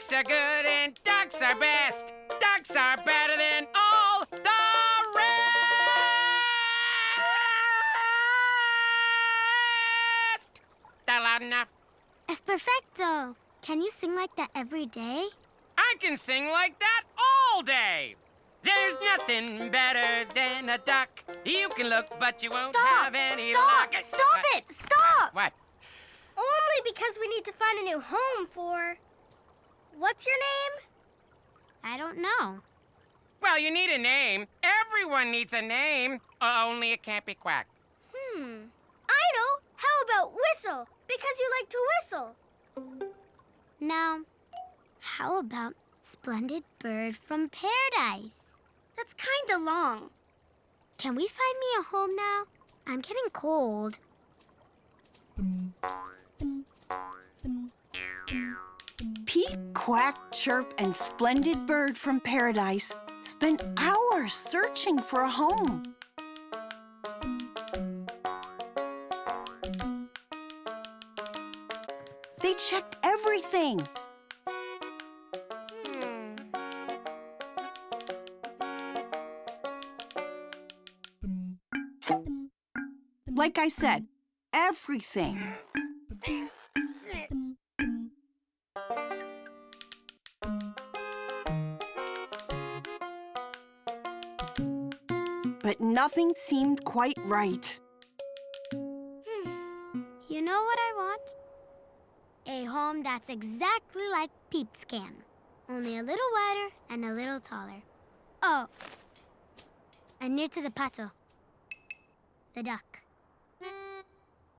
Ducks are good and ducks are best. Ducks are better than all the rest. That loud enough? Es perfecto. Can you sing like that every day? I can sing like that all day. There's nothing better than a duck. You can look, but you won't have any luck. Stop it! Stop! What? Only because we need to find a new home for... What's your name? I don't know. Well, you need a name. Everyone needs a name. Only it can't be Quack. I know. How about Whistle? Because you like to whistle. No. How about Splendid Bird from Paradise? That's kinda long. Can we find me a home now? I'm getting cold. Peep, Quack, Chirp, and Splendid Bird from Paradise spent hours searching for a home. They checked everything. Like I said, everything. But nothing seemed quite right. You know what I want? A home that's exactly like Peep's can. Only a little wider and a little taller. Oh, and near to the pato. The duck.